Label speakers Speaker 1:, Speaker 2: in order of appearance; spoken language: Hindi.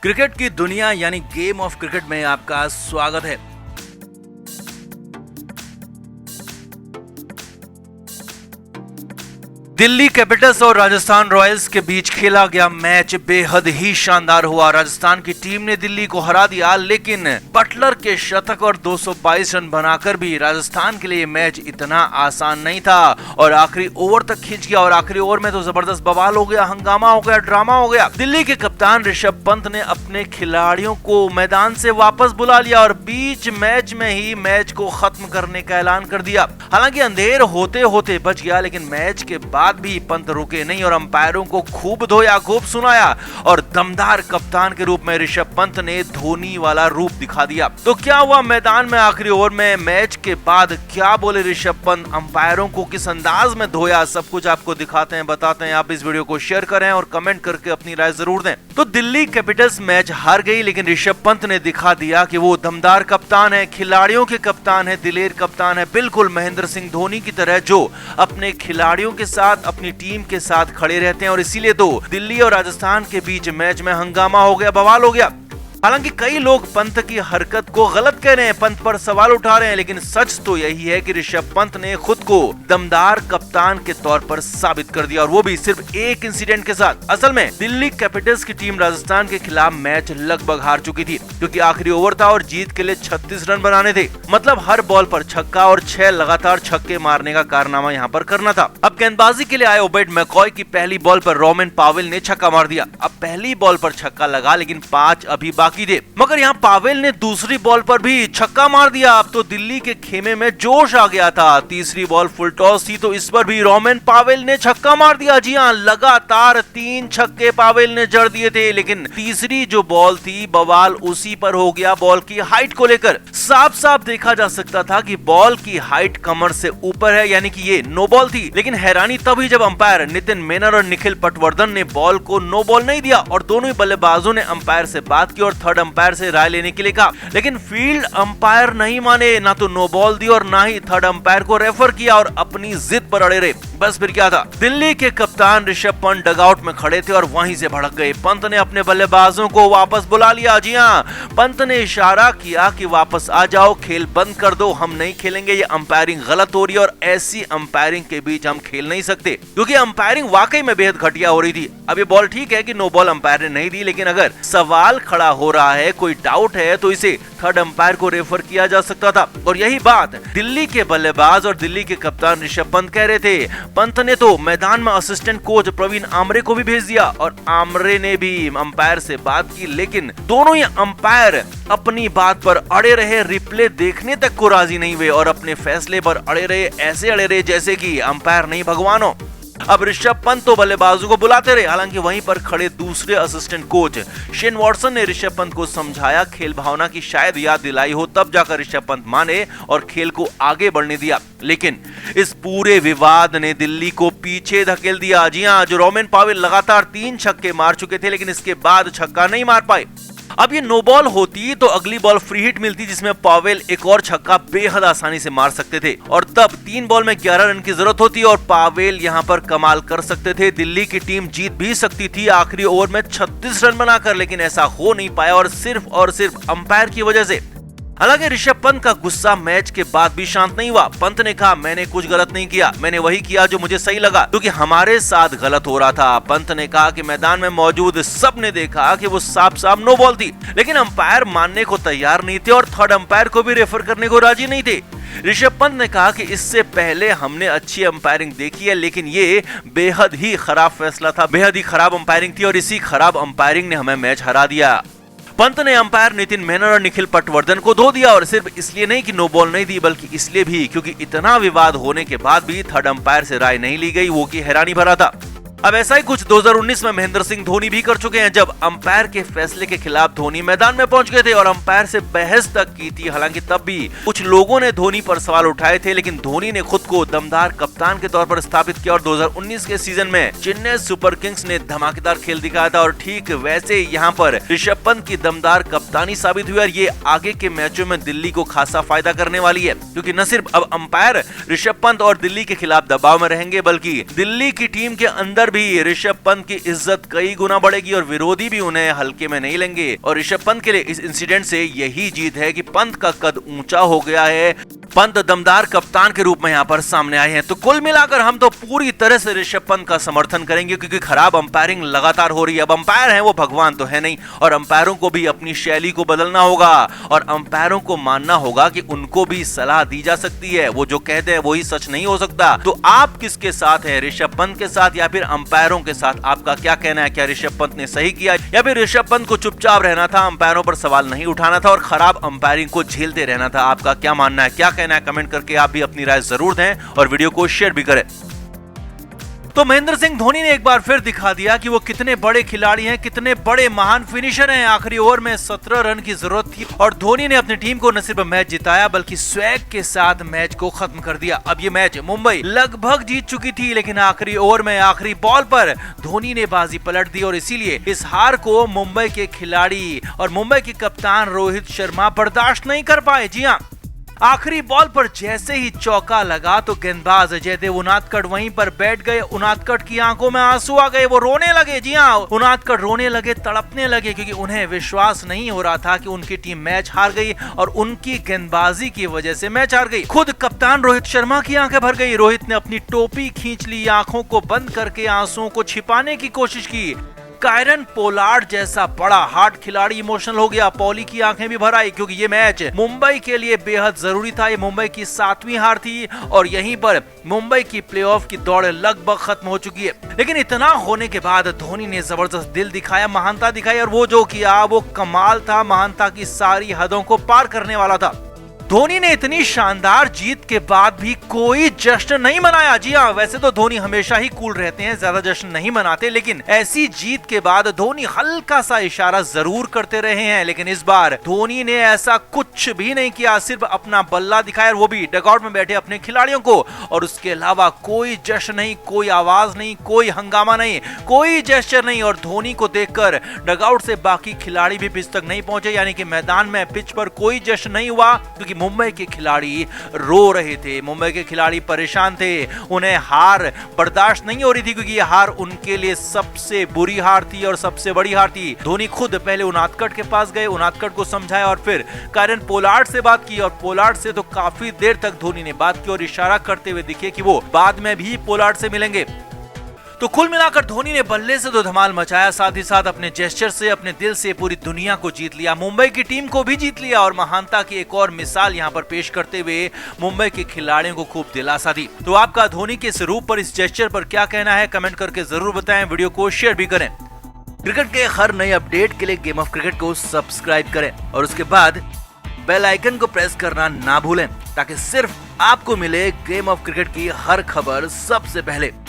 Speaker 1: क्रिकेट की दुनिया यानी गेम ऑफ क्रिकेट में आपका स्वागत है। दिल्ली कैपिटल्स और राजस्थान रॉयल्स के बीच खेला गया मैच बेहद ही शानदार हुआ। राजस्थान की टीम ने दिल्ली को हरा दिया, लेकिन बटलर के शतक और 222 रन बनाकर भी राजस्थान के लिए मैच इतना आसान नहीं था और आखिरी ओवर तक खींच गया। और आखिरी ओवर में तो जबरदस्त बवाल हो गया, हंगामा हो गया, ड्रामा हो गया। दिल्ली के कप्तान ऋषभ पंत ने अपने खिलाड़ियों को मैदान से वापस बुला लिया और बीच मैच में ही मैच को खत्म करने का ऐलान कर दिया। हालांकि अंधेर होते होते बच गया, लेकिन मैच के बाद भी पंत रुके नहीं और अंपायरों को खूब धोया, खूब सुनाया और दमदार कप्तान के रूप में ऋषभ पंत ने धोनी वाला रूप दिखा दिया। तो क्या हुआ मैदान में आखिरी ओवर में? मैच के बाद क्या बोले ऋषभ पंत, अंपायरों को किस अंदाज में धोया, सब कुछ आपको दिखाते हैं, बताते हैं। आप इस वीडियो को शेयर करें और कमेंट करके अपनी राय जरूर दें। तो दिल्ली कैपिटल्स मैच हार गई, लेकिन ऋषभ पंत ने दिखा दिया कि वो दमदार कप्तान है, खिलाड़ियों के कप्तान है, दिलेर कप्तान है, बिल्कुल महेंद्र सिंह धोनी की तरह, जो अपने खिलाड़ियों के साथ, अपनी टीम के साथ खड़े रहते हैं। और इसीलिए तो दिल्ली और राजस्थान के बीच मैच में हंगामा हो गया, बवाल हो गया। हालांकि कई लोग पंत की हरकत को गलत कह रहे हैं, पंत पर सवाल उठा रहे हैं, लेकिन सच तो यही है कि ऋषभ पंत ने खुद को दमदार कप्तान के तौर पर साबित कर दिया, और वो भी सिर्फ एक इंसिडेंट के साथ। असल में दिल्ली कैपिटल्स की टीम राजस्थान के खिलाफ मैच लगभग हार चुकी थी, क्योंकि आखिरी ओवर था और जीत के लिए 36 रन बनाने थे। मतलब हर बॉल पर छक्का और 6 लगातार छक्के मारने का कारनामा यहाँ पर करना था। अब गेंदबाजी के लिए आए ओबेड मैकॉय की पहली बॉल पर रोमन पावेल ने छक्का मार दिया। अब पहली बॉल पर छक्का लगा, लेकिन 5 अभी बाकी थे, मगर यहाँ पावेल ने दूसरी बॉल पर भी छक्का मार दिया। अब तो दिल्ली के खेमे में जोश आ गया था। तीसरी बॉल फुल टॉस थी, तो इस पर भी रोमन पावेल ने छक्का मार दिया। जी हाँ, लगातार 3 छक्के पावेल ने जड़ दिए थे। लेकिन तीसरी जो बॉल थी, बवाल उसी पर हो गया, बॉल की हाइट को लेकर। साफ साफ देखा जा सकता था कि बॉल की हाइट कमर से ऊपर है, यानी कि ये नो बॉल थी। लेकिन हैरानी तभी जब अंपायर नितिन मेनन और निखिल पटवर्धन ने बॉल को नो बॉल नहीं दिया और दोनों ही बल्लेबाजों ने अंपायर से बात की और थर्ड अंपायर से राय लेने के लिए कहा। लेकिन फील्ड अंपायर नहीं माने, ना तो नो बॉल दी और ना ही थर्ड अंपायर को रेफर किया और अपनी जिद पर अड़े रहे। बस फिर क्या था, दिल्ली के कप्तान ऋषभ पंत डगआउट में खड़े थे और वहीं से भड़क गए। पंत ने अपने बल्लेबाजों को वापस बुला लिया। जी हाँ, पंत ने इशारा किया कि वापस आ जाओ, खेल बंद कर दो, हम नहीं खेलेंगे, ये अंपायरिंग गलत हो रही है और ऐसी अंपायरिंग के बीच हम खेल नहीं सकते, क्योंकि अंपायरिंग वाकई में बेहद घटिया हो रही थी। अब ये बॉल ठीक है कि नो बॉल अंपायर ने नहीं दी, लेकिन अगर सवाल खड़ा हो रहा है, कोई डाउट है, तो इसे थर्ड अंपायर को रेफर किया जा सकता था। और यही बात दिल्ली के बल्लेबाज और दिल्ली के कप्तान ऋषभ पंत कह रहे थे। पंत ने तो मैदान में असिस्टेंट कोच प्रवीण आमरे को भी भेज दिया और आमरे ने भी अंपायर से बात की, लेकिन दोनों ही अंपायर अपनी बात पर अड़े रहे, रिप्ले देखने तक को राजी नहीं हुए और अपने फैसले पर अड़े रहे, ऐसे अड़े रहे जैसे कि अंपायर नहीं भगवान हो। अब ऋषभ पंत तो बल्लेबाजों को बुलाते रहे, हालांकि वहीं पर खड़े दूसरे असिस्टेंट कोच शेन वॉटसन ने ऋषभ पंत को समझाया, खेल भावना की शायद याद दिलाई हो, तब जाकर ऋषभ पंत माने और खेल को आगे बढ़ने दिया। लेकिन इस पूरे विवाद ने दिल्ली को पीछे धकेल दिया। जी हाँ, जो रोमन पावेल लगातार 3 छक्के मार चुके थे, लेकिन इसके बाद छक्का नहीं मार पाए। अब ये नो बॉल होती तो अगली बॉल फ्री हिट मिलती, जिसमें पावेल एक और छक्का बेहद आसानी से मार सकते थे और तब 3 बॉल में 11 रन की जरूरत होती और पावेल यहां पर कमाल कर सकते थे। दिल्ली की टीम जीत भी सकती थी आखिरी ओवर में 36 रन बनाकर, लेकिन ऐसा हो नहीं पाया और सिर्फ अंपायर की वजह से। हालांकि ऋषभ पंत का गुस्सा मैच के बाद भी शांत नहीं हुआ। पंत ने कहा, मैंने कुछ गलत नहीं किया, मैंने वही किया जो मुझे सही लगा, क्योंकि हमारे साथ गलत हो रहा था। पंत ने कहा कि मैदान में मौजूद सब ने देखा कि वो साफ नो बॉल थी, लेकिन अंपायर मानने को तैयार नहीं थे और थर्ड अंपायर को भी रेफर करने को राजी नहीं थे। ऋषभ पंत ने कहा कि इससे पहले हमने अच्छी अंपायरिंग देखी है, लेकिन ये बेहद ही खराब फैसला था, बेहद ही खराब अंपायरिंग थी और इसी खराब अंपायरिंग ने हमें मैच हरा दिया। पंत ने अंपायर नितिन मेनन और निखिल पटवर्धन को धो दिया, और सिर्फ इसलिए नहीं कि नो बॉल नहीं दी, बल्कि इसलिए भी क्योंकि इतना विवाद होने के बाद भी थर्ड अंपायर से राय नहीं ली गई, वो की हैरानी भरा था। अब ऐसा ही कुछ 2019 में महेंद्र सिंह धोनी भी कर चुके हैं, जब अंपायर के फैसले के खिलाफ धोनी मैदान में पहुंच गए थे और अंपायर से बहस तक की थी। हालांकि तब भी कुछ लोगों ने धोनी पर सवाल उठाए थे, लेकिन धोनी ने खुद को दमदार कप्तान के तौर पर स्थापित किया और 2019 के सीजन में चेन्नई सुपर किंग्स ने धमाकेदार खेल दिखाया था और ठीक वैसे यहाँ पर ऋषभ पंत की दमदार कप्तानी साबित हुई और ये आगे के मैचों में दिल्ली को खासा फायदा करने वाली है, क्योंकि न सिर्फ अब अंपायर ऋषभ पंत और दिल्ली के खिलाफ दबाव में रहेंगे, बल्कि दिल्ली की टीम के अंदर पर भी ऋषभ पंत की इज्जत कई गुना बढ़ेगी और विरोधी भी उन्हें हल्के में नहीं लेंगे। और ऋषभ पंत के लिए इस इंसिडेंट से यही जीत है कि पंत का कद ऊंचा हो गया है। पंत दमदार कप्तान के रूप में यहाँ पर सामने आए हैं। तो कुल मिलाकर हम तो पूरी तरह से ऋषभ पंत का समर्थन करेंगे, क्योंकि खराब अंपायरिंग लगातार हो रही है। अब अंपायर हैं वो भगवान तो है नहीं, और अंपायरों को भी अपनी शैली को बदलना होगा और अंपायरों को मानना होगा कि उनको भी सलाह दी जा सकती है। वो जो कहते हैं वही सच नहीं हो सकता। तो आप किसके साथ हैं, ऋषभ पंत के साथ या फिर अंपायरों के साथ? आपका क्या कहना है? क्या ऋषभ पंत ने सही किया या फिर ऋषभ पंत को चुपचाप रहना था, अंपायरों पर सवाल नहीं उठाना था और खराब अंपायरिंग को झेलते रहना था? आपका क्या मानना है, क्या कहना है? कमेंट करके आप भी अपनी राय जरूर दें और वीडियो को शेयर भी करें। तो महेंद्र सिंह धोनी ने एक बार फिर दिखा दिया कि वो कितने बड़े खिलाड़ी हैं, कितने बड़े महान फिनिशर हैं। आखिरी ओवर में 17 रन की जरूरत थी और धोनी ने अपनी टीम को न सिर्फ मैच जिताया बल्कि स्वैग के साथ मैच को खत्म कर दिया। अब ये मैच मुंबई लगभग जीत चुकी थी, लेकिन आखिरी ओवर में आखिरी बॉल पर धोनी ने बाजी पलट दी और इसीलिए इस हार को मुंबई के खिलाड़ी और मुंबई के कप्तान रोहित शर्मा बर्दाश्त नहीं कर पाए। जी हाँ, आखिरी बॉल पर जैसे ही चौका लगा तो गेंदबाज जयदेव उनादकट वहीं पर बैठ गए। उनादकट की आंखों में आंसू आ गए, वो रोने लगे। जी हाँ, उनादकट रोने लगे, तड़पने लगे, क्योंकि उन्हें विश्वास नहीं हो रहा था कि उनकी टीम मैच हार गई और उनकी गेंदबाजी की वजह से मैच हार गई। खुद कप्तान रोहित शर्मा की आंखें भर गई। रोहित ने अपनी टोपी खींच ली, आंखों को बंद करके आंसुओं को छिपाने की कोशिश की। कायरन पोलार्ड जैसा बड़ा हार्ड खिलाड़ी इमोशनल हो गया, पॉली की आंखें भी भर आई, क्योंकि ये मैच मुंबई के लिए बेहद जरूरी था। ये मुंबई की 7वीं हार थी और यहीं पर मुंबई की प्लेऑफ की दौड़ लगभग खत्म हो चुकी है। लेकिन इतना होने के बाद धोनी ने जबरदस्त दिल दिखाया, महानता दिखाई और वो जो किया वो कमाल था, महानता की सारी हदों को पार करने वाला था। धोनी ने इतनी शानदार जीत के बाद भी कोई जश्न नहीं मनाया। जी हाँ, वैसे तो धोनी हमेशा ही कूल रहते हैं, ज्यादा जश्न नहीं मनाते, लेकिन ऐसी जीत के बाद धोनी हल्का सा इशारा जरूर करते रहे हैं। लेकिन इस बार धोनी ने ऐसा कुछ भी नहीं किया, सिर्फ अपना बल्ला दिखाया, वो भी डगआउट में बैठे अपने खिलाड़ियों को, और उसके अलावा कोई जश्न नहीं, कोई आवाज नहीं, कोई हंगामा नहीं, कोई जेस्चर नहीं। और धोनी को देखकर डगआउट से बाकी खिलाड़ी भी पिच तक नहीं पहुंचे, यानी कि मैदान में पिच पर कोई जश्न नहीं हुआ, क्योंकि मुंबई के खिलाड़ी रो रहे थे, मुंबई के खिलाड़ी परेशान थे, उन्हें हार बर्दाश्त नहीं हो रही थी, क्योंकि यह हार उनके लिए सबसे बुरी हार थी और सबसे बड़ी हार थी। धोनी खुद पहले उनादकट के पास गए, उनादकट को समझाया और फिर कायरन पोलार्ड से बात की, और पोलार्ड से तो काफी देर तक धोनी ने बात की और इशारा करते हुए दिखे कि वो बाद में भी पोलार्ड से मिलेंगे। तो कुल मिलाकर धोनी ने बल्ले से तो धमाल मचाया, साथ ही साथ अपने जेस्चर से, अपने दिल से पूरी दुनिया को जीत लिया, मुंबई की टीम को भी जीत लिया और महानता की एक और मिसाल यहां पर पेश करते हुए मुंबई के खिलाड़ियों को खूब दिलासा दी। तो आपका धोनी के इस रूप पर, इस जेस्चर पर क्या कहना है, कमेंट करके जरूर बताएं, वीडियो को शेयर भी करें। क्रिकेट के हर नए अपडेट के लिए गेम ऑफ क्रिकेट को सब्सक्राइब करें और उसके बाद बेल आइकन को प्रेस करना ना भूलें, ताकि सिर्फ आपको मिले गेम ऑफ क्रिकेट की हर खबर सबसे पहले।